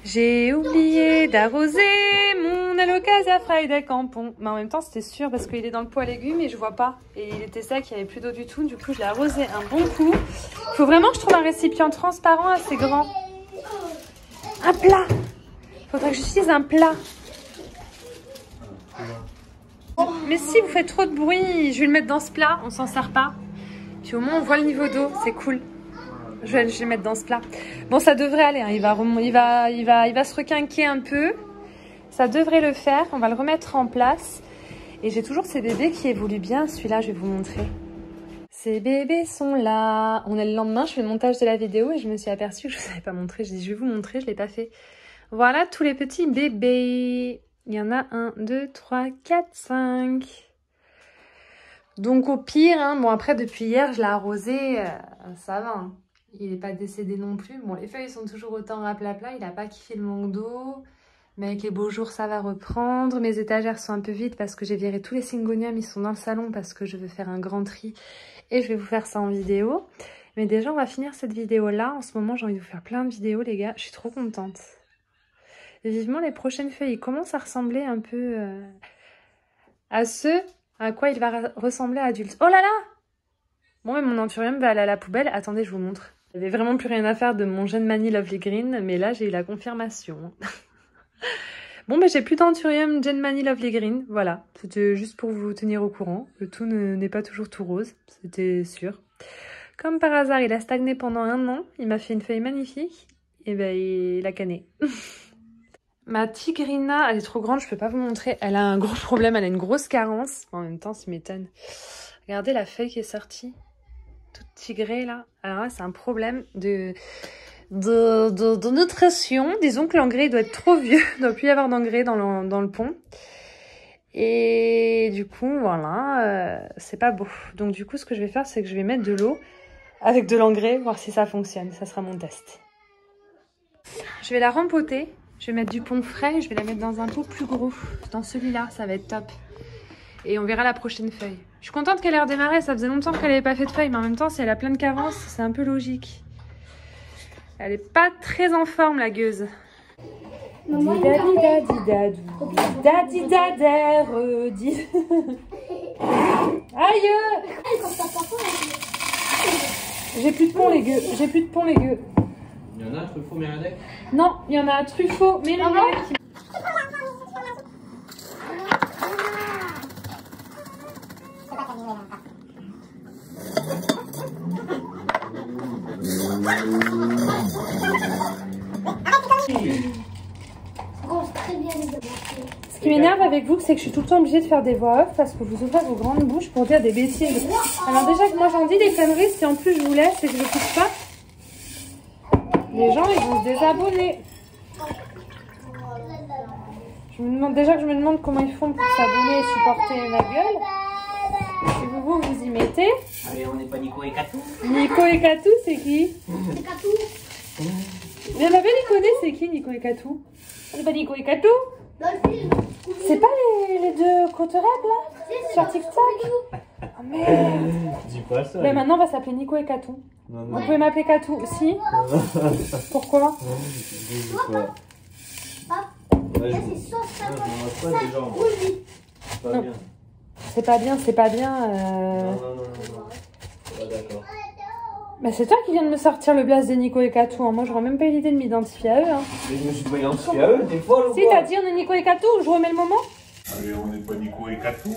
J'ai oublié d'arroser mon Alocasia Friday Campon. Mais en même temps, c'était sûr parce qu'il est dans le pot à légumes et je vois pas. Et il était sec, il n'y avait plus d'eau du tout. Du coup, je l'ai arrosé un bon coup. Il faut vraiment que je trouve un récipient transparent assez grand. Un plat. Il faudrait que j'utilise un plat. Mais si vous faites trop de bruit, je vais le mettre dans ce plat. On s'en sert pas. Puis au moins, on voit le niveau d'eau. C'est cool. Je vais le mettre dans ce plat. Bon, ça devrait aller. Hein. Il va se requinquer un peu. Ça devrait le faire. On va le remettre en place. Et j'ai toujours ces bébés qui évoluent bien. Celui-là, je vais vous montrer. Ces bébés sont là. On est le lendemain. Je fais le montage de la vidéo et je me suis aperçue que je ne vous avais pas montré. Je dis, je vais vous montrer. Je ne l'ai pas fait. Voilà tous les petits bébés. Il y en a 1, 2, 3, 4, 5. Donc au pire, hein, bon après depuis hier, je l'ai arrosé. Ça va. Hein. Il n'est pas décédé non plus. Bon, les feuilles sont toujours autant raplapla. Il n'a pas kiffé le manque d'eau. Mais avec les beaux jours, ça va reprendre. Mes étagères sont un peu vides parce que j'ai viré tous les syngoniums. Ils sont dans le salon parce que je veux faire un grand tri. Et je vais vous faire ça en vidéo. Mais déjà, on va finir cette vidéo-là. En ce moment, j'ai envie de vous faire plein de vidéos, les gars. Je suis trop contente. Et vivement, les prochaines feuilles, ils commencent à ressembler un peu à ceux à quoi il va ressembler adulte. Oh là là! Bon, mais mon anthurium va aller à la poubelle. Attendez, je vous montre. Il n'y avait vraiment plus rien à faire de mon Genmani Lovely Green, mais là, j'ai eu la confirmation. Bon, mais j'ai plus d'anthurium Genmani Lovely Green, voilà. C'était juste pour vous tenir au courant. Le tout n'est pas toujours tout rose, c'était sûr. Comme par hasard, il a stagné pendant 1 an. Il m'a fait une feuille magnifique. Et ben, il a cané. Ma tigrina, elle est trop grande, je peux pas vous montrer. Elle a un gros problème, elle a une grosse carence. En même temps, ça m'étonne. Regardez la feuille qui est sortie. Toute tigrée, là. Alors là, c'est un problème de nutrition. Disons que l'engrais doit être trop vieux. Il ne doit plus y avoir d'engrais dans le pont. Et du coup, voilà, c'est pas beau. Donc du coup, ce que je vais faire, c'est que je vais mettre de l'eau avec de l'engrais, voir si ça fonctionne. Ça sera mon test. Je vais la rempoter. Je vais mettre du pont frais, je vais la mettre dans un pot plus gros. Dans celui-là, ça va être top. Et on verra la prochaine feuille. Je suis contente qu'elle ait redémarré, ça faisait longtemps qu'elle n'avait pas fait de feuille. Mais en même temps, si elle a plein de carences, c'est un peu logique. Elle est pas très en forme, la gueuse. Aïe! J'ai plus de pont, les gueux. J'ai plus de pont, les gueux. Il y en a un Truffaut Mérindec? Non, il y en a un Truffaut Mérindec. Ce qui m'énerve avec vous, c'est que je suis tout le temps obligée de faire des voix off parce que vous ouvrez vos grandes bouches pour dire des bêtises. Alors déjà que moi j'en dis des conneries, si en plus je vous laisse et que je ne coupe pas, les gens ils vont se désabonner. Je me demande comment ils font pour s'abonner et supporter ma gueule. Si vous y mettez. Allez, on n'est pas Nico et Katou. Nico et Katou, c'est qui? C'est Katou. Bien la belle, il connaît, c'est qui Nico et Katou? C'est pas Nico et Katou? Dans le film. C'est pas les deux côterelles là? Sur TikTok? Oh merde! Dis pas ça. Mais maintenant on va s'appeler Nico et Katou. Non, Vous pouvez m'appeler Katou aussi? Pourquoi? Je sais pas. C'est Pas bien. C'est pas bien, c'est pas bien. Non. Pas d'accord. Bah c'est toi qui viens de me sortir le blaze de Nico et Katou. Hein. Moi j'aurais même pas eu l'idée de m'identifier à eux. Hein. Mais je me suis pas identifié à eux, des fois. Si t'as dit on est Nico et Katou, je remets le moment. Allez, on n'est pas Nico et Katou.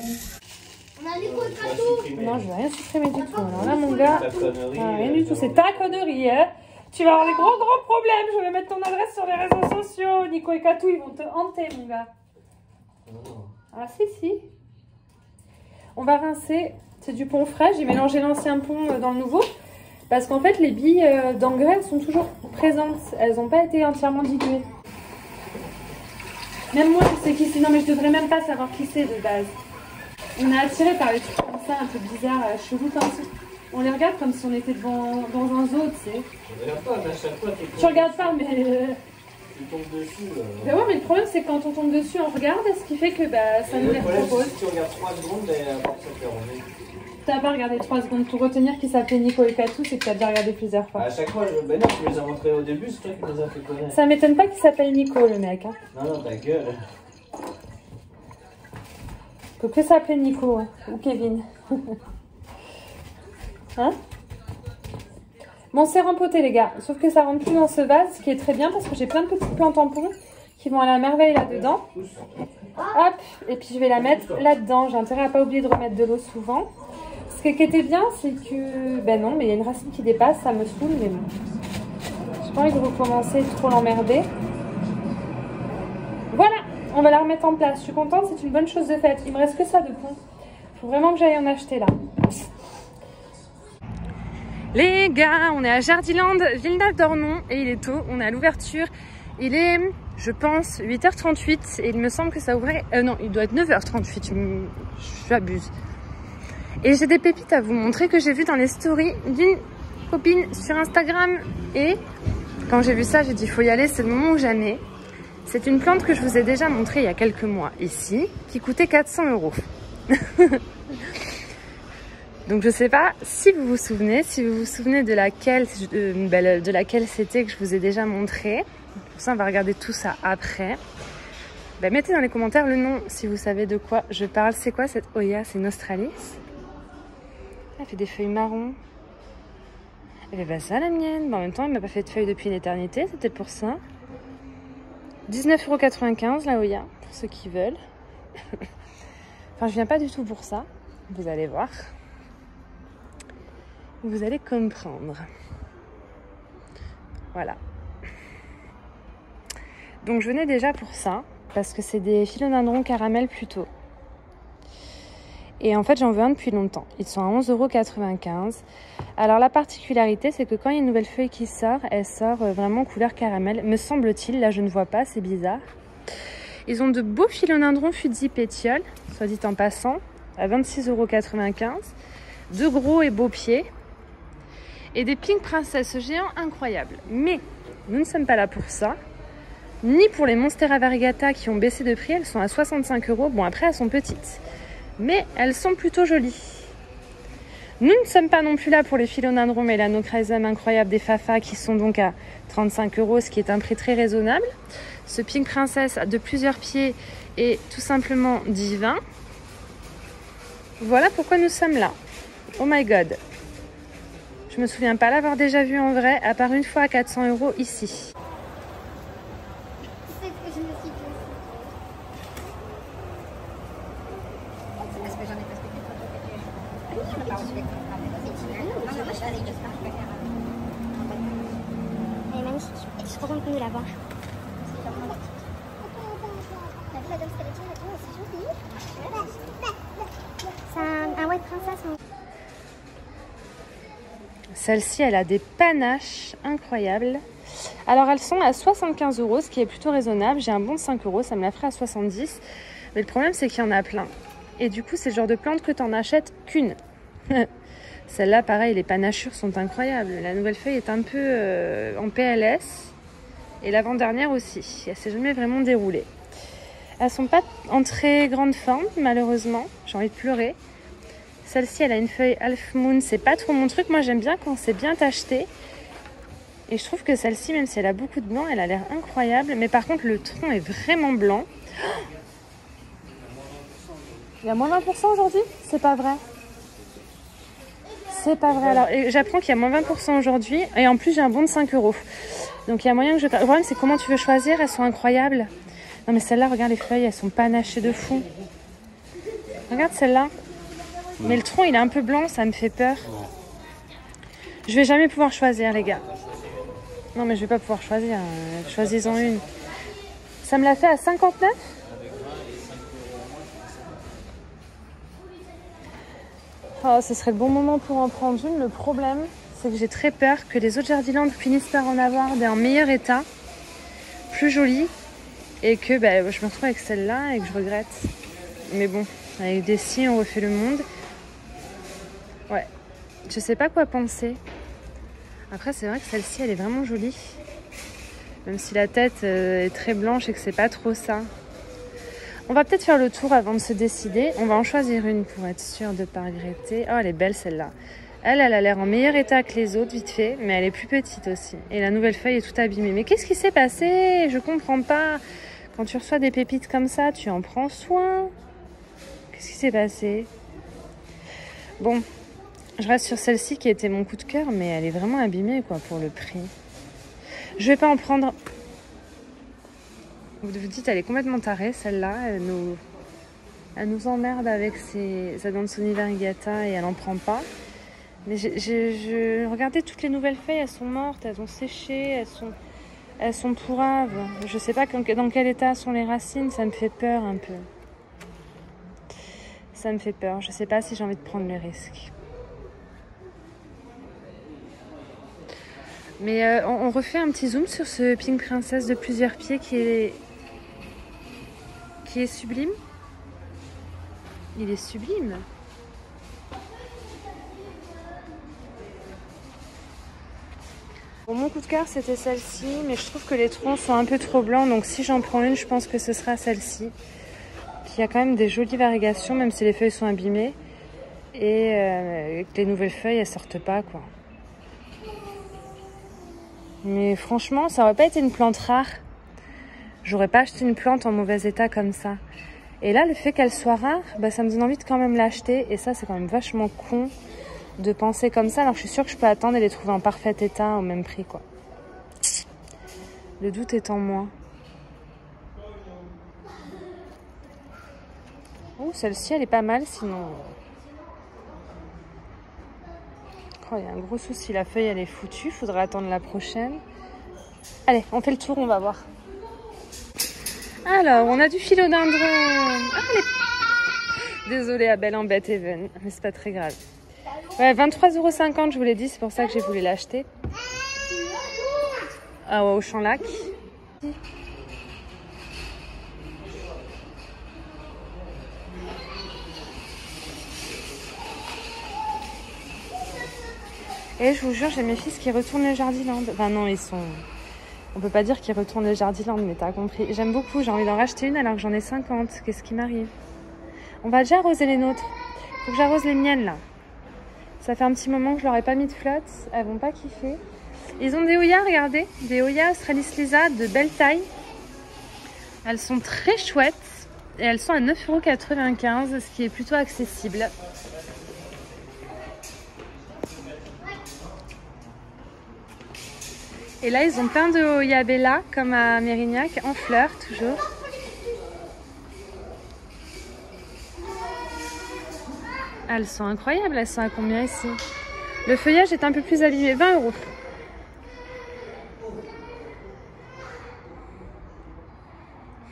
On a Nico et Katou. Non, je vais rien supprimer du tout. Alors là mon gars, Ta connerie. rien du tout. C'est ta connerie, hein. Tu vas avoir des gros problèmes. Je vais mettre ton adresse sur les réseaux sociaux. Nico et Katou, ils vont te hanter, mon gars. Ah si. On va rincer. C'est du pont frais. J'ai mélangé l'ancien pont dans le nouveau. Parce qu'en fait, les billes d'engrais, elles sont toujours présentes. Elles n'ont pas été entièrement diluées. Même moi, je sais qui c'est. Non, mais je devrais même pas savoir qui c'est de base. On est attiré par les trucs comme ça, un peu bizarres, chelous comme ça. On les regarde comme si on était dans un zoo, tu sais. Regarde pas, à chaque fois, t'es. Tu regardes pas, mais... Tu tombes dessus. Ben ouais, mais le problème c'est que quand on tombe dessus, on regarde, et ce qui fait que bah, ça nous les propose. Si tu regardes 3 secondes, à part ça fait ronder. T'as pas regardé 3 secondes pour retenir qu'il s'appelait Nico et Katou, c'est que t'as déjà regardé plusieurs fois. À chaque fois, ben non, tu les as montrés au début, c'est toi qui les as fait connaître. Ça m'étonne pas qu'il s'appelle Nico le mec. Hein. Non, ta gueule. Faut que s'appeler Nico hein. Ou Kevin. Hein? Bon, c'est rempoté les gars, sauf que ça rentre plus dans ce vase, ce qui est très bien parce que j'ai plein de petites plantes tampons qui vont aller à merveille là-dedans. Hop, et puis je vais la mettre là-dedans. J'ai intérêt à pas oublier de remettre de l'eau souvent. Ce qui était bien, c'est que... Ben non, mais il y a une racine qui dépasse, ça me saoule, mais bon. J'ai pas envie de recommencer, de trop l'emmerder. Voilà, on va la remettre en place. Je suis contente, c'est une bonne chose de faite. Il me reste que ça de pont. Faut vraiment que j'aille en acheter là. Les gars, on est à Jardiland, Villeneuve-d'Ornon et il est tôt, on est à l'ouverture. Il est, je pense, 8h38 et il me semble que ça ouvrait... non, il doit être 9h38, j'abuse. Et j'ai des pépites à vous montrer que j'ai vues dans les stories d'une copine sur Instagram. Et quand j'ai vu ça, j'ai dit il faut y aller, c'est le moment ou jamais. C'est une plante que je vous ai déjà montrée il y a quelques mois ici, qui coûtait 400 €. Donc je sais pas si vous vous souvenez, de laquelle c'était que je vous ai déjà montré. Pour ça on va regarder tout ça après. Ben, mettez dans les commentaires le nom si vous savez de quoi je parle. C'est quoi cette Oya? C'est une Australis. Elle fait des feuilles marron. Elle fait pas ça la mienne. Ben, en même temps elle m'a pas fait de feuilles depuis une éternité, c'est peut-être pour ça. 19,95 € la Oya, pour ceux qui veulent. Enfin je viens pas du tout pour ça, vous allez voir. Vous allez comprendre. Voilà. Donc je venais déjà pour ça, parce que c'est des philodendrons caramel plutôt. Et en fait j'en veux un depuis longtemps. Ils sont à 11,95 €. Alors la particularité c'est que quand il y a une nouvelle feuille qui sort, elle sort vraiment couleur caramel, me semble-t-il. Là je ne vois pas, c'est bizarre. Ils ont de beaux philodendrons fusil pétiole, soit dit en passant, à 26,95 €. De gros et beaux pieds. Et des Pink Princess géants incroyables. Mais nous ne sommes pas là pour ça. Ni pour les Monstera variegata qui ont baissé de prix. Elles sont à 65 €. Bon, après, elles sont petites. Mais elles sont plutôt jolies. Nous ne sommes pas non plus là pour les philodendrons Melanochrysum incroyables des Fafa qui sont donc à 35 €, ce qui est un prix très raisonnable. Ce Pink Princess de plusieurs pieds est tout simplement divin. Voilà pourquoi nous sommes là. Oh my god. Je me souviens pas l'avoir déjà vu en vrai, à part une fois à 400 € ici. C'est ce que je me suis dit. Parce que j'en ai pas spectacle. Oui, on n'a pas reçu les non, moi je vais aller, j'espère que je vais faire. Elle est magnifique. Et je suis contente de la voir. C'est un white princess. Celle-ci, elle a des panaches incroyables. Alors, elles sont à 75 €, ce qui est plutôt raisonnable. J'ai un bon de 5 €, ça me la ferait à 70. Mais le problème, c'est qu'il y en a plein. Et du coup, c'est le genre de plante que tu n'en achètes qu'une. Celle-là, pareil, les panachures sont incroyables. La nouvelle feuille est un peu en PLS. Et l'avant-dernière aussi. Elle ne s'est jamais vraiment déroulée. Elles sont pas en très grande forme, malheureusement. J'ai envie de pleurer. Celle-ci, elle a une feuille Half Moon. C'est pas trop mon truc. Moi, j'aime bien quand c'est bien tacheté. Et je trouve que celle-ci, même si elle a beaucoup de blanc, elle a l'air incroyable. Mais par contre, le tronc est vraiment blanc. Il y a moins 20% aujourd'hui? C'est pas vrai. C'est pas vrai. Alors, j'apprends qu'il y a moins 20% aujourd'hui. Et en plus, j'ai un bon de 5 €. Donc, il y a moyen que je... Le problème, c'est comment tu veux choisir. Elles sont incroyables. Non, mais celle-là, regarde les feuilles. Elles sont panachées de fou. Regarde celle-là. Mais le tronc, il est un peu blanc. Ça me fait peur. Je vais jamais pouvoir choisir, les gars. Non, mais je vais pas pouvoir choisir. Choisis-en une. Ça me l'a fait à 59 €. Oh, ce serait le bon moment pour en prendre une. Le problème, c'est que j'ai très peur que les autres Jardiland finissent par en avoir des en meilleur état, plus jolies, et que je me retrouve avec celle-là et que je regrette. Mais bon, avec des si, on refait le monde. Ouais, je sais pas quoi penser. Après, c'est vrai que celle-ci, elle est vraiment jolie. Même si la tête est très blanche et que c'est pas trop ça. On va peut-être faire le tour avant de se décider. On va en choisir une pour être sûr de ne pas regretter. Oh, elle est belle celle-là. Elle a l'air en meilleur état que les autres, vite fait, mais elle est plus petite aussi. Et la nouvelle feuille est toute abîmée. Mais qu'est-ce qui s'est passé? Je comprends pas. Quand tu reçois des pépites comme ça, tu en prends soin. Qu'est-ce qui s'est passé? Bon, je reste sur celle-ci qui était mon coup de cœur, mais elle est vraiment abîmée quoi pour le prix. Je vais pas en prendre. Vous vous dites, elle est complètement tarée celle-là. Elle nous emmerde avec sa Dansoni variegata et elle en prend pas. Mais regardez, toutes les nouvelles feuilles, elles sont mortes, elles ont séché, elles sont pourraves. Je sais pas dans quel état sont les racines, ça me fait peur un peu. Ça me fait peur, je sais pas si j'ai envie de prendre le risque. Mais on refait un petit zoom sur ce Pink Princess de plusieurs pieds qui est sublime. Il est sublime. Bon, mon coup de cœur c'était celle-ci, mais je trouve que les troncs sont un peu trop blancs, donc si j'en prends une, je pense que ce sera celle-ci. Qui a quand même des jolies variations, même si les feuilles sont abîmées. Et que les nouvelles feuilles, elles sortent pas, quoi. Mais franchement, ça aurait pas été une plante rare. J'aurais pas acheté une plante en mauvais état comme ça. Et là, le fait qu'elle soit rare, bah, ça me donne envie de quand même l'acheter. Et ça, c'est quand même vachement con de penser comme ça. Alors, je suis sûre que je peux attendre et les trouver en parfait état au même prix, quoi. Le doute est en moi. Oh, celle-ci, elle est pas mal, sinon... Oh, il y a un gros souci. La feuille, elle est foutue. Faudra attendre la prochaine. Allez, on fait le tour, on va voir. Alors, on a du philodendron. Ah, désolée, Abel en bête even, mais c'est pas très grave. Ouais, 23,50 €, je vous l'ai dit, c'est pour ça que j'ai voulu l'acheter. Ah, ouais, au Champ-Lac. Et je vous jure, j'ai mes fils qui retournent le Jardiland. Enfin non, ils sont... On peut pas dire qu'ils retournent le Jardiland, mais t'as compris. J'aime beaucoup, j'ai envie d'en racheter une alors que j'en ai 50. Qu'est-ce qui m'arrive? On va déjà arroser les nôtres. Faut que j'arrose les miennes là. Ça fait un petit moment que je leur ai pas mis de flotte. Elles vont pas kiffer. Ils ont des Oyas, regardez. Des Oyas Australis Lisa de belle taille. Elles sont très chouettes. Et elles sont à 9,95 €, ce qui est plutôt accessible. Et là, ils ont plein de Oya Bella, comme à Mérignac, en fleurs, toujours. Elles sont incroyables, elles sont à combien ici? Le feuillage est un peu plus abîmé, 20 €.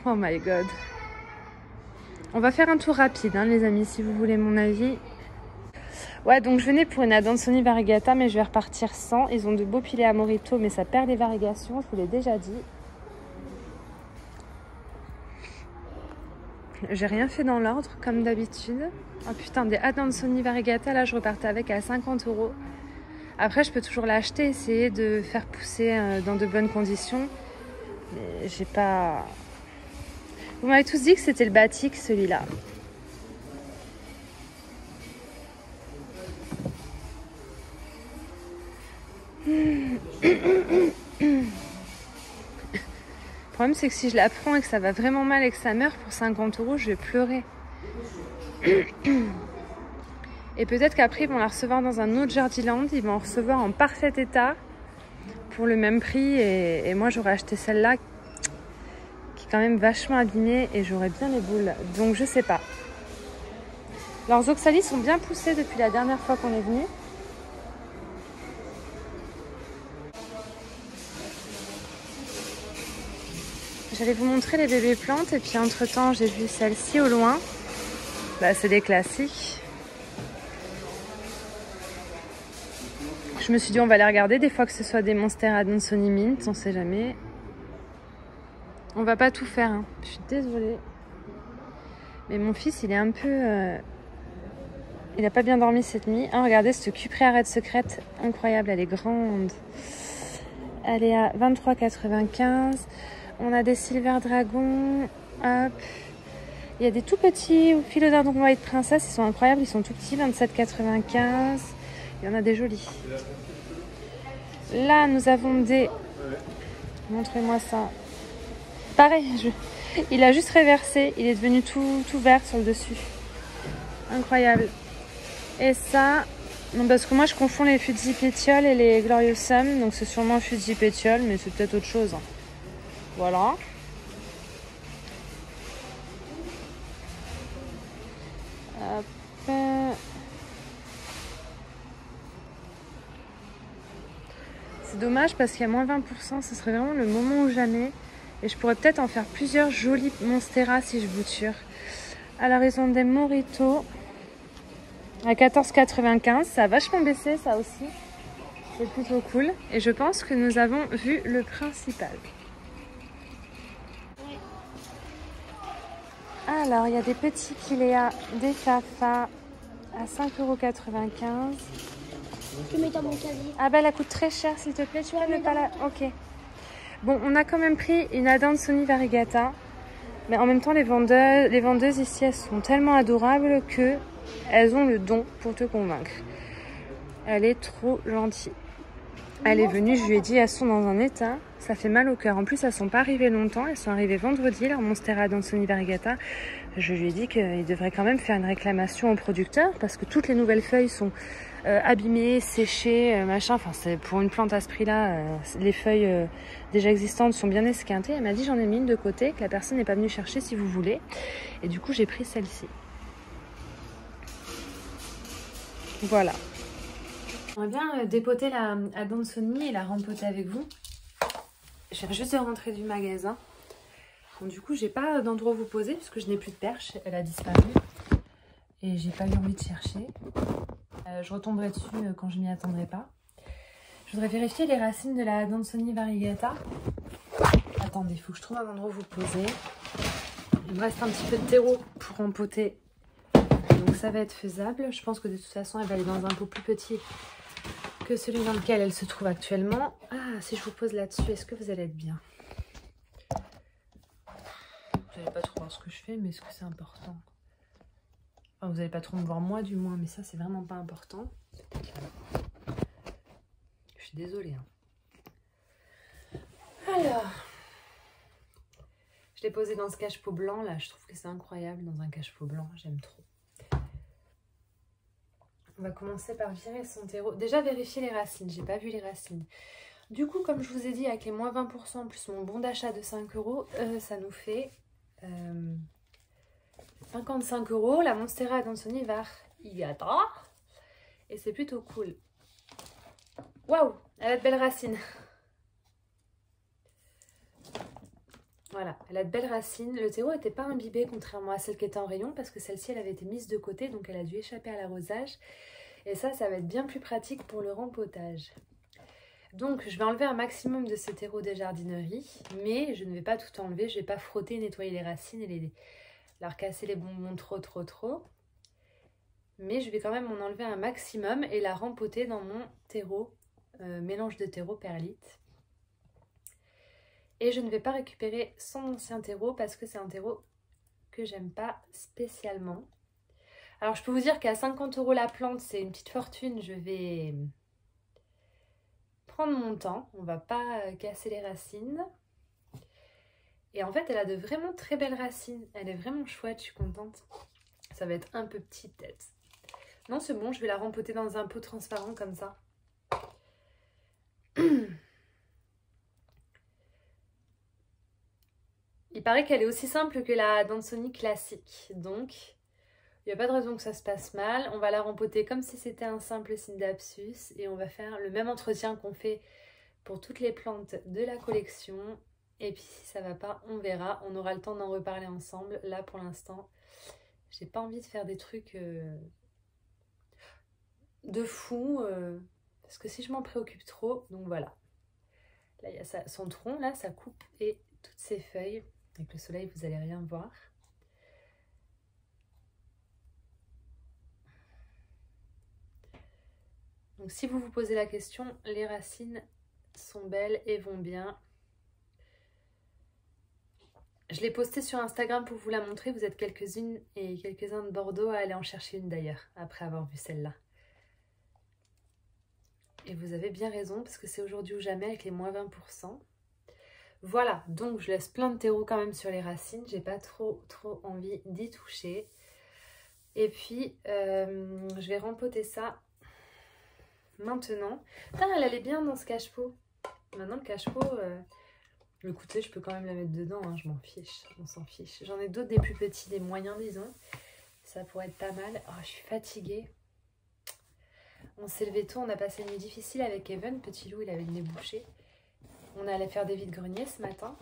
Oh my god. On va faire un tour rapide, hein, les amis, si vous voulez mon avis. Ouais, donc je venais pour une Adansoni variegata, mais je vais repartir sans. Ils ont de beaux pilets à Morito, mais ça perd les variegations, je vous l'ai déjà dit. J'ai rien fait dans l'ordre, comme d'habitude. Oh putain, des Adansoni variegata, là je repartais avec à 50 €. Après, je peux toujours l'acheter, essayer de faire pousser dans de bonnes conditions. Mais j'ai pas... Vous m'avez tous dit que c'était le batik, celui-là. Le problème, c'est que si je la prends et que ça va vraiment mal et que ça meurt pour 50 €, je vais pleurer. Et peut-être qu'après, ils vont la recevoir dans un autre Jardiland. Ils vont en recevoir en parfait état pour le même prix. Et moi, j'aurais acheté celle-là qui est quand même vachement abîmée et j'aurais bien les boules. Donc, je sais pas. Leurs oxalis sont bien poussés depuis la dernière fois qu'on est venu. J'allais vous montrer les bébés plantes et puis entre temps j'ai vu celle-ci au loin. Bah, c'est des classiques. Je me suis dit on va les regarder, des fois que ce soit des Monster Adansoni Mint, on sait jamais. On va pas tout faire, hein. Je suis désolée. Mais mon fils il est un peu... Il a pas bien dormi cette nuit. Ah, regardez cette cuprée arête secrète, incroyable, elle est grande. elle est à 23,95 €. On a des Silver Dragon. Hop. Il y a des tout petits philodendron White Princess, ils sont incroyables, ils sont tout petits, 27,95 €. Il y en a des jolis. Là, nous avons des... Montrez-moi ça. Pareil, il a juste réversé, il est devenu tout vert sur le dessus. Incroyable. Et ça, non, parce que moi je confonds les Fuji Pétiole et les Gloriosum, donc c'est sûrement Fuji Pétiole, mais c'est peut-être autre chose. Voilà. Hop. C'est dommage parce qu'il y a moins 20%, ce serait vraiment le moment ou jamais. Et je pourrais peut-être en faire plusieurs jolies Monstera si je bouture. Alors ils ont des Morito à 14,95 €. Ça a vachement baissé ça aussi. C'est plutôt cool. Et je pense que nous avons vu le principal. Alors il y a des petits Kilea, des Fafa à 5,95 €. Je mets dans mon casier. Ah bah elle coûte très cher s'il te plaît, tu vois, mais pas là. Ok. Bon, on a quand même pris une Adansonii Variegata. Mais en même temps, les vendeuses ici, elles sont tellement adorables que elles ont le don pour te convaincre. Elle est trop gentille. Elle est venue, je lui ai dit, elles sont dans un état, ça fait mal au cœur. En plus, elles sont pas arrivées longtemps, elles sont arrivées vendredi, leur Monstera Adansonii Variegata. Je lui ai dit qu'il devrait quand même faire une réclamation au producteur parce que toutes les nouvelles feuilles sont abîmées, séchées, machin. Enfin, c'est pour une plante à ce prix-là, les feuilles déjà existantes sont bien esquintées. Elle m'a dit j'en ai mis une de côté, que la personne n'est pas venue chercher si vous voulez. Et du coup, j'ai pris celle-ci. Voilà. J'aimerais bien dépoter la Adansonii et la rempoter avec vous. Je viens juste de rentrer du magasin. Bon, du coup, j'ai pas d'endroit où vous poser parce que je n'ai plus de perche. Elle a disparu. Et j'ai pas eu envie de chercher. Je retomberai dessus quand je m'y attendrai pas. Je voudrais vérifier les racines de la Adansonii Variegata. Attendez, il faut que je trouve un endroit où vous poser. Il me reste un petit peu de terreau pour rempoter. Donc ça va être faisable. Je pense que de toute façon, elle va aller dans un pot plus petit que celui dans lequel elle se trouve actuellement. Ah, si je vous pose là-dessus, est-ce que vous allez être bien? Vous n'allez pas trop voir ce que je fais, mais est-ce que c'est important? Enfin, vous n'allez pas trop me voir moi, du moins, mais ça, c'est vraiment pas important. Je suis désolée. Hein. Alors, je l'ai posé dans ce cache-pot blanc, là. Je trouve que c'est incroyable dans un cache-pot blanc. J'aime trop. On va commencer par virer son terreau. Déjà, vérifier les racines. J'ai pas vu les racines. Du coup, comme je vous ai dit, avec les moins 20% plus mon bon d'achat de 5 €, ça nous fait 55 €. La Monstera Adansonii Variegata. Et c'est plutôt cool. Waouh, elle a de belles racines. Voilà, elle a de belles racines. Le terreau n'était pas imbibé contrairement à celle qui était en rayon parce que celle-ci, elle avait été mise de côté, donc elle a dû échapper à l'arrosage. Et ça va être bien plus pratique pour le rempotage. Donc, je vais enlever un maximum de ce terreau des jardineries, mais je ne vais pas tout enlever. Je ne vais pas frotter, nettoyer les racines et leur casser les bonbons trop. Mais je vais quand même en enlever un maximum et la rempoter dans mon terreau, mélange de terreau perlite. Et je ne vais pas récupérer son ancien terreau parce que c'est un terreau que j'aime pas spécialement. Alors je peux vous dire qu'à 50 € la plante, c'est une petite fortune. Je vais prendre mon temps. On va pas casser les racines. Et en fait, elle a de vraiment très belles racines. Elle est vraiment chouette, je suis contente. Ça va être un peu petit peut-être. Non, c'est bon, je vais la rempoter dans un pot transparent comme ça. Il paraît qu'elle est aussi simple que la Adansonii classique, donc il n'y a pas de raison que ça se passe mal. On va la rempoter comme si c'était un simple Scindapsus et on va faire le même entretien qu'on fait pour toutes les plantes de la collection. Et puis si ça va pas, on verra, on aura le temps d'en reparler ensemble. Là pour l'instant, j'ai pas envie de faire des trucs de fou, parce que si je m'en préoccupe trop, donc voilà. Là il y a son tronc, là ça coupe et toutes ses feuilles. Avec le soleil, vous n'allez rien voir. Donc si vous vous posez la question, les racines sont belles et vont bien. Je l'ai postée sur Instagram pour vous la montrer. Vous êtes quelques-unes et quelques-uns de Bordeaux à aller en chercher une d'ailleurs, après avoir vu celle-là. Et vous avez bien raison, parce que c'est aujourd'hui ou jamais avec les moins 20%. Voilà, donc je laisse plein de terreau quand même sur les racines. J'ai pas trop envie d'y toucher. Et puis, je vais rempoter ça maintenant. Putain, elle allait bien dans ce cache-pot. Maintenant, le cache-pot... Écoutez, je peux quand même la mettre dedans, hein, je m'en fiche, on s'en fiche. J'en ai d'autres, des plus petits, des moyens, disons. Ça pourrait être pas mal. Oh, je suis fatiguée. On s'est levé tôt, on a passé une nuit difficile avec Evan. Petit loup, il avait le nez bouché. On allait faire des vides-greniers ce matin.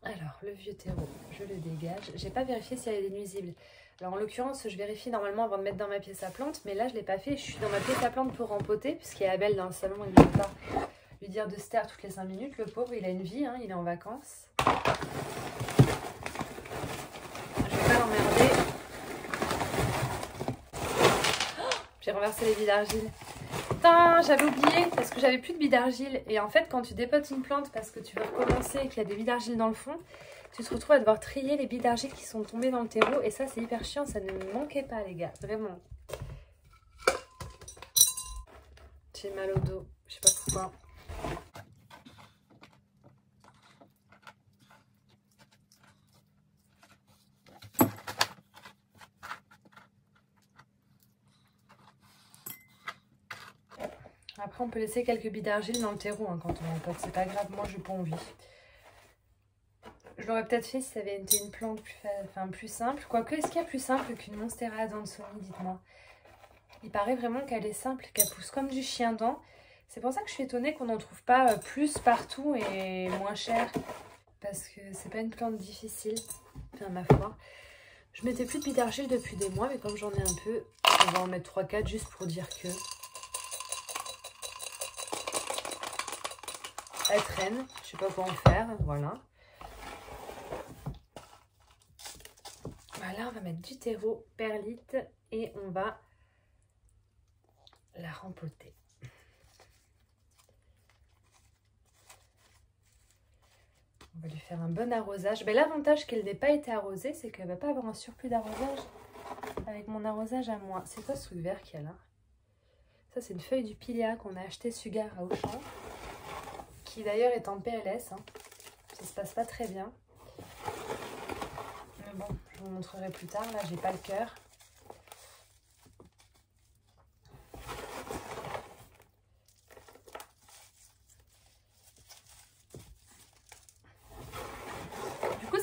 Alors, le vieux terreau, je le dégage. J'ai pas vérifié s'il y avait des nuisibles. Alors en l'occurrence, je vérifie normalement avant de mettre dans ma pièce à plantes, mais là je ne l'ai pas fait. Je suis dans ma pièce à plantes pour rempoter, puisqu'il y a Abel dans le salon et je ne vais pas lui dire de se taire toutes les 5 minutes. Le pauvre, il a une vie, hein, il est en vacances. Je vais pas l'emmerder. Oh, j'ai renversé les billes d'argile. Putain, j'avais oublié, parce que j'avais plus de billes d'argile. Et en fait, quand tu dépotes une plante parce que tu veux recommencer et qu'il y a des billes d'argile dans le fond, tu te retrouves à devoir trier les billes d'argile qui sont tombées dans le terreau. Et ça, c'est hyper chiant. Ça ne me manquait pas, les gars. Vraiment. J'ai mal au dos. Je sais pas pourquoi. Après, on peut laisser quelques billes d'argile dans le terreau hein, quand on rempote. C'est pas grave. Moi, j'ai pas envie. Je l'aurais peut-être fait si ça avait été une plante plus simple. Quoique, est-ce qu'il y a plus simple qu'une Monstera Adansonii, dites-moi. Il paraît vraiment qu'elle est simple, qu'elle pousse comme du chien-dent. C'est pour ça que je suis étonnée qu'on n'en trouve pas plus partout et moins cher. Parce que c'est pas une plante difficile, enfin ma foi. Je mettais plus de billes d'argile depuis des mois, mais comme j'en ai un peu, on va en mettre 3-4 juste pour dire que... Elle traîne, je sais pas quoi en faire, voilà. Voilà, on va mettre du terreau, perlite et on va la rempoter. On va lui faire un bon arrosage. Ben, l'avantage qu'elle n'ait pas été arrosée, c'est qu'elle ne va pas avoir un surplus d'arrosage avec mon arrosage à moi. C'est quoi ce truc vert qu'il y a là? Ça, c'est une feuille du Piléa qu'on a acheté Sugar à Auchan, qui d'ailleurs est en PLS. Hein. Ça se passe pas très bien. Mais bon, je vous montrerai plus tard. Là, j'ai pas le cœur.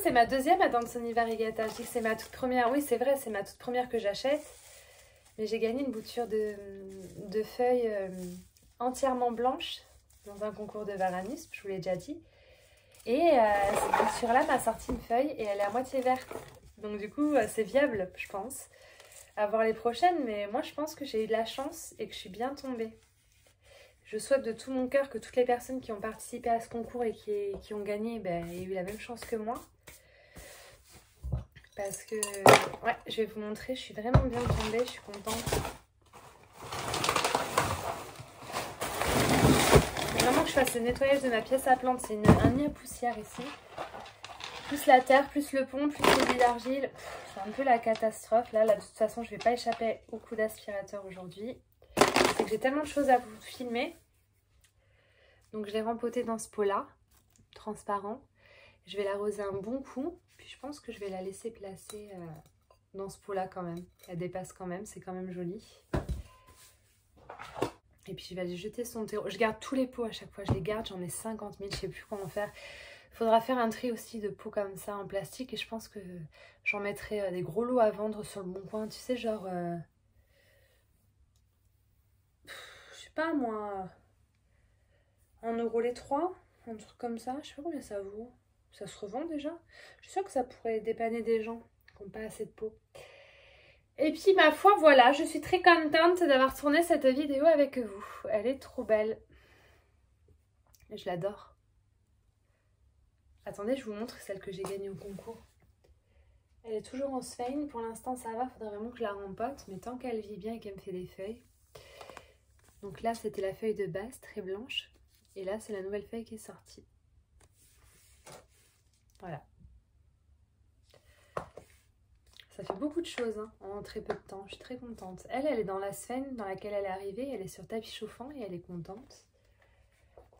C'est ma deuxième Adansonii variegata. Je dis que c'est ma toute première. Oui, c'est vrai, c'est ma toute première que j'achète. Mais j'ai gagné une bouture de feuilles entièrement blanches dans un concours de Varanus, je vous l'ai déjà dit. Et cette bouture-là m'a sorti une feuille et elle est à moitié verte. Donc du coup, c'est viable, je pense, à voir les prochaines. Mais moi, je pense que j'ai eu de la chance et que je suis bien tombée. Je souhaite de tout mon cœur que toutes les personnes qui ont participé à ce concours et qui ont gagné aient eu la même chance que moi. Parce que, ouais, je vais vous montrer, je suis vraiment bien tombée, je suis contente. Vraiment que je fasse le nettoyage de ma pièce à plantes, c'est un nid à poussière ici. Plus la terre, plus le pont, plus les billes d'argile. C'est un peu la catastrophe. Là, de toute façon, je ne vais pas échapper au coup d'aspirateur aujourd'hui. C'est que j'ai tellement de choses à vous filmer. Donc, je l'ai rempotée dans ce pot-là, transparent. Je vais l'arroser un bon coup. Puis, je pense que je vais la laisser placer dans ce pot-là quand même. Elle dépasse quand même, c'est quand même joli. Et puis, je vais aller jeter son terreau. Je garde tous les pots à chaque fois, je les garde. J'en ai 50 000, je ne sais plus comment faire. Il faudra faire un tri aussi de pots comme ça en plastique. Et je pense que j'en mettrai des gros lots à vendre sur le bon coin. Tu sais, genre... je sais pas moi... 1 € les 3, un truc comme ça. Je sais pas combien ça vaut. Ça se revend déjà. Je suis sûre que ça pourrait dépanner des gens qui n'ont pas assez de pots. Et puis ma foi, voilà, je suis très contente d'avoir tourné cette vidéo avec vous. Elle est trop belle. Et je l'adore. Attendez, je vous montre celle que j'ai gagnée au concours. Elle est toujours en sphène. Pour l'instant, ça va. Faudrait vraiment que je la rempote. Mais tant qu'elle vit bien et qu'elle me fait des feuilles. Donc là, c'était la feuille de base, très blanche. Et là, c'est la nouvelle feuille qui est sortie. Voilà. Ça fait beaucoup de choses hein, en très peu de temps. Je suis très contente. Elle est dans la sphène dans laquelle elle est arrivée. Elle est sur tapis chauffant et elle est contente.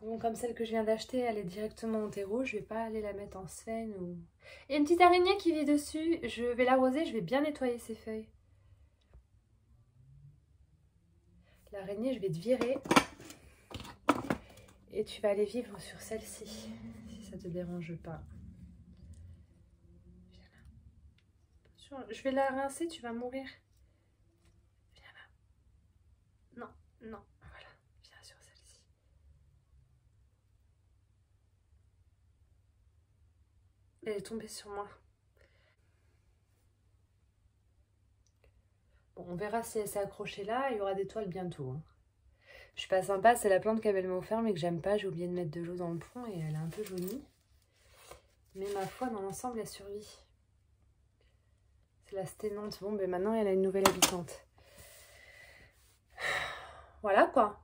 Bon, comme celle que je viens d'acheter, elle est directement en terreau. Je vais pas aller la mettre en sphène ou... Il y a une petite araignée qui vit dessus. Je vais l'arroser, je vais bien nettoyer ses feuilles. L'araignée, je vais te virer. Et tu vas aller vivre sur celle-ci, si ça te dérange pas. Viens là. Je vais la rincer, tu vas mourir. Viens là. Non, non, voilà. Viens sur celle-ci. Elle est tombée sur moi. Bon, on verra si elle s'est accrochée là. Il y aura des toiles bientôt. Hein. Je suis pas sympa, c'est la plante qu'elle m'a offert mais que j'aime pas. J'ai oublié de mettre de l'eau dans le fond et elle est un peu jaunie. Mais ma foi, dans l'ensemble, elle survit. C'est la sténante. Bon, ben maintenant, elle a une nouvelle habitante. Voilà quoi.